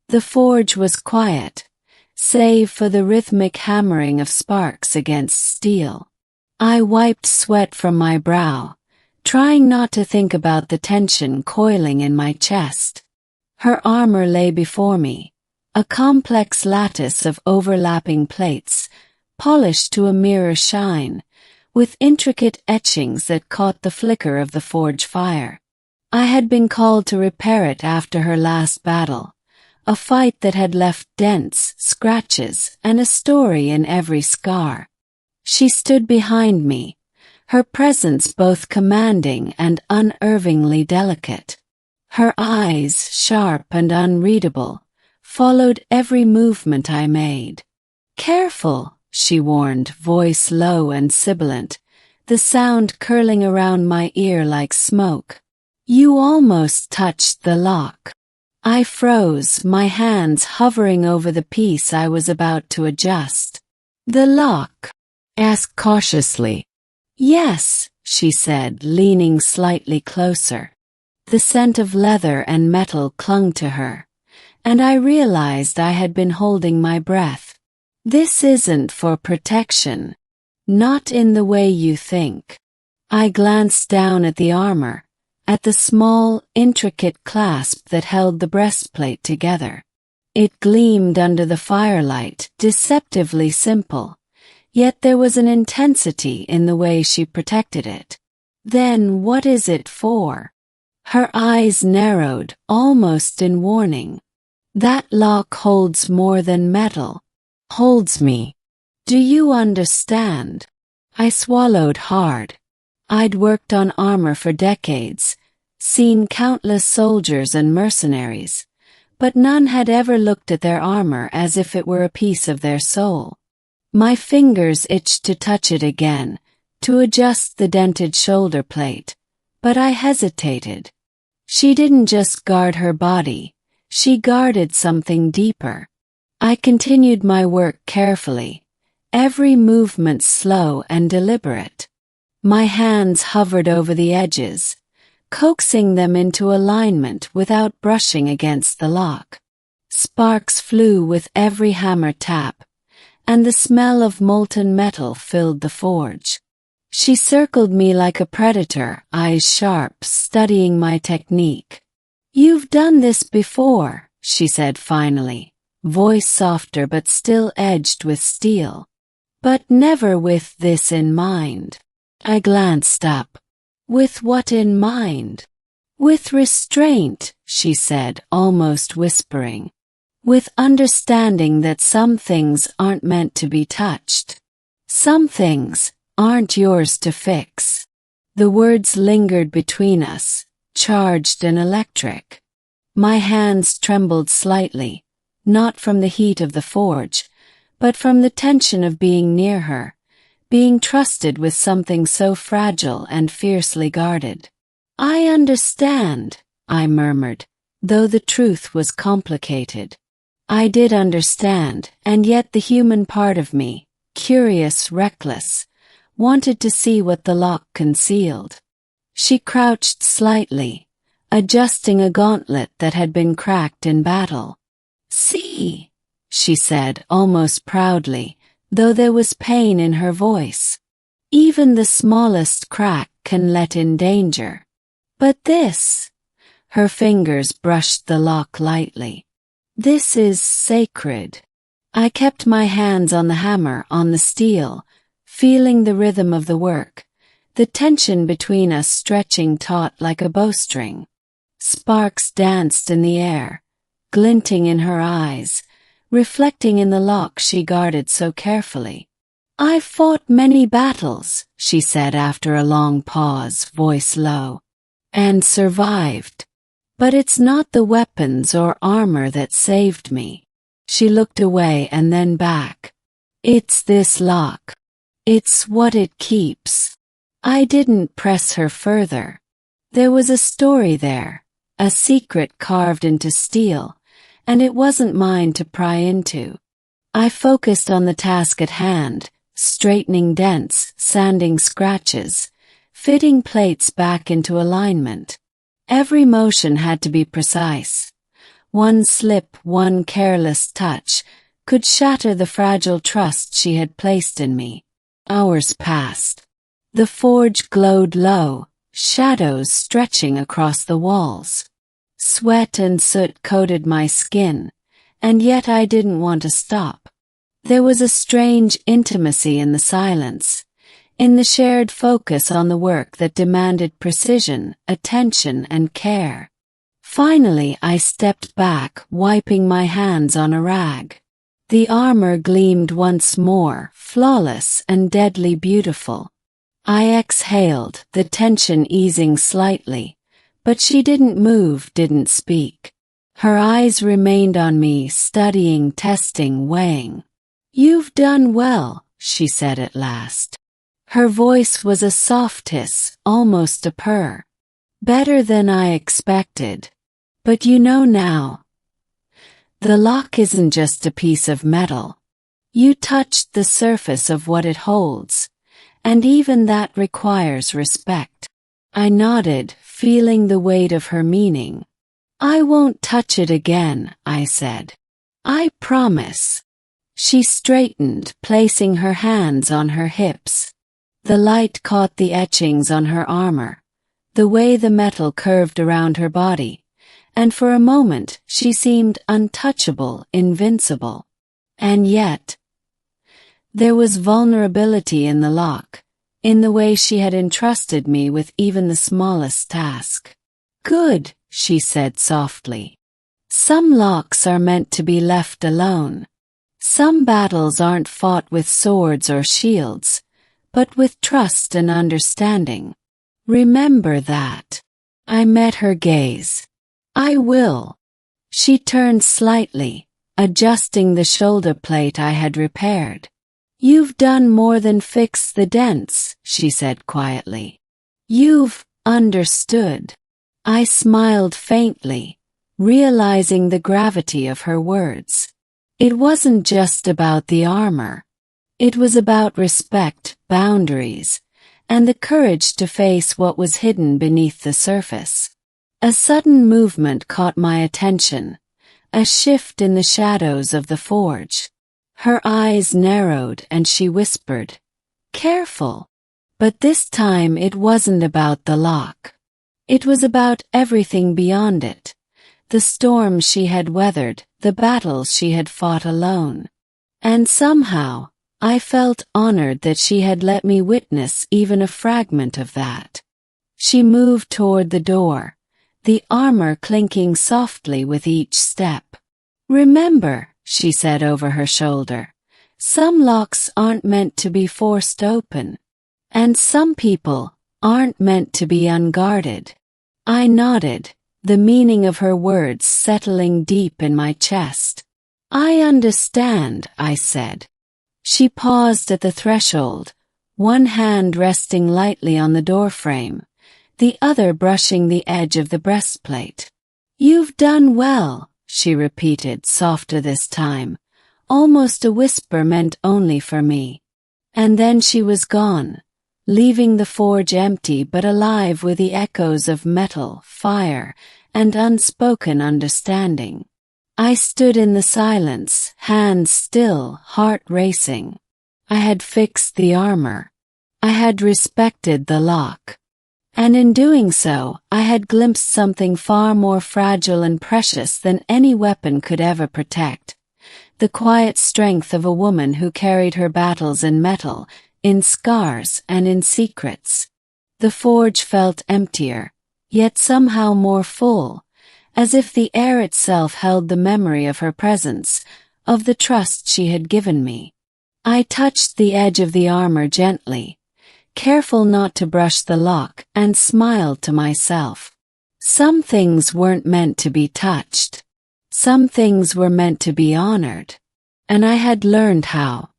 The forge was quiet, save for the rhythmic hammering of sparks against steel. I wiped sweat from my brow, trying not to think about the tension coiling in my chest. Her armor lay before me, a complex lattice of overlapping plates, polished to a mirror shine, with intricate etchings that caught the flicker of the forge fire. I had been called to repair it after her last battle, a fight that had left dents, scratches, and a story in every scar. She stood behind me, her presence both commanding and unervingly delicate. Her eyes, sharp and unreadable, followed every movement I made. "Careful," she warned, voice low and sibilant, the sound curling around my ear like smoke. "You almost touched the lock." I froze, my hands hovering over the piece I was about to adjust. "The lock?" asked cautiously. "Yes," she said, leaning slightly closer. The scent of leather and metal clung to her, and I realized I had been holding my breath. "This isn't for protection. Not in the way you think." I glanced down at the armor, at the small, intricate clasp that held the breastplate together. It gleamed under the firelight, deceptively simple, yet there was an intensity in the way she protected it. "Then what is it for?" Her eyes narrowed, almost in warning. "That lock holds more than metal. Holds me. Do you understand?" I swallowed hard. I'd worked on armor for decades, seen countless soldiers and mercenaries, but none had ever looked at their armor as if it were a piece of their soul. My fingers itched to touch it again, to adjust the dented shoulder plate, but I hesitated. She didn't just guard her body, she guarded something deeper. I continued my work carefully, every movement slow and deliberate. My hands hovered over the edges, coaxing them into alignment without brushing against the lock. Sparks flew with every hammer tap, and the smell of molten metal filled the forge. She circled me like a predator, eyes sharp, studying my technique. "You've done this before," she said finally, voice softer but still edged with steel. "But never with this in mind." I glanced up. "With what in mind?" "With restraint," she said, almost whispering. "With understanding that some things aren't meant to be touched. Some things aren't yours to fix." The words lingered between us, charged and electric. My hands trembled slightly, not from the heat of the forge, but from the tension of being near her, being trusted with something so fragile and fiercely guarded. "I understand," I murmured, though the truth was complicated. I did understand, and yet the human part of me, curious, reckless, wanted to see what the lock concealed. She crouched slightly, adjusting a gauntlet that had been cracked in battle. "See," she said, almost proudly, though there was pain in her voice. "Even the smallest crack can let in danger. But this," her fingers brushed the lock lightly, "this is sacred." I kept my hands on the hammer, on the steel, feeling the rhythm of the work, the tension between us stretching taut like a bowstring. Sparks danced in the air, glinting in her eyes, reflecting in the lock she guarded so carefully. "I've fought many battles," she said after a long pause, voice low, "and survived. But it's not the weapons or armor that saved me." She looked away and then back. "It's this lock. It's what it keeps." I didn't press her further. There was a story there, a secret carved into steel, and it wasn't mine to pry into. I focused on the task at hand, straightening dents, sanding scratches, fitting plates back into alignment. Every motion had to be precise. One slip, one careless touch, could shatter the fragile trust she had placed in me. Hours passed. The forge glowed low, shadows stretching across the walls. Sweat and soot coated my skin, and yet I didn't want to stop. There was a strange intimacy in the silence, in the shared focus on the work that demanded precision, attention, and care. Finally, I stepped back, wiping my hands on a rag. The armor gleamed once more, flawless and deadly beautiful. I exhaled, the tension easing slightly, but she didn't move, didn't speak. Her eyes remained on me, studying, testing, weighing. "You've done well," she said at last. Her voice was a soft hiss, almost a purr. "Better than I expected. But you know now. The lock isn't just a piece of metal. You touched the surface of what it holds, and even that requires respect." I nodded, feeling the weight of her meaning. "I won't touch it again," I said. "I promise." She straightened, placing her hands on her hips. The light caught the etchings on her armor, the way the metal curved around her body, and for a moment she seemed untouchable, invincible. And yet, there was vulnerability in the lock, in the way she had entrusted me with even the smallest task. "Good," she said softly. "Some locks are meant to be left alone. Some battles aren't fought with swords or shields, but with trust and understanding. Remember that." I met her gaze. "I will." She turned slightly, adjusting the shoulder plate I had repaired. "You've done more than fix the dents," she said quietly. "You've understood." I smiled faintly, realizing the gravity of her words. It wasn't just about the armor. It was about respect, boundaries, and the courage to face what was hidden beneath the surface. A sudden movement caught my attention, a shift in the shadows of the forge. Her eyes narrowed and she whispered, "Careful." But this time it wasn't about the lock. It was about everything beyond it. The storms she had weathered, the battles she had fought alone. And somehow, I felt honored that she had let me witness even a fragment of that. She moved toward the door, the armor clinking softly with each step. "Remember," she said over her shoulder, "some locks aren't meant to be forced open. And some people aren't meant to be unguarded." I nodded, the meaning of her words settling deep in my chest. "I understand," I said. She paused at the threshold, one hand resting lightly on the doorframe, the other brushing the edge of the breastplate. "You've done well," she repeated, softer this time, almost a whisper meant only for me. And then she was gone, leaving the forge empty but alive with the echoes of metal, fire, and unspoken understanding. I stood in the silence, hands still, heart racing. I had fixed the armor. I had respected the lock. And in doing so, I had glimpsed something far more fragile and precious than any weapon could ever protect. The quiet strength of a woman who carried her battles in metal, in scars and in secrets. The forge felt emptier, yet somehow more full, as if the air itself held the memory of her presence, of the trust she had given me. I touched the edge of the armor gently, careful not to brush the lock, and smiled to myself. Some things weren't meant to be touched. Some things were meant to be honored. And I had learned how.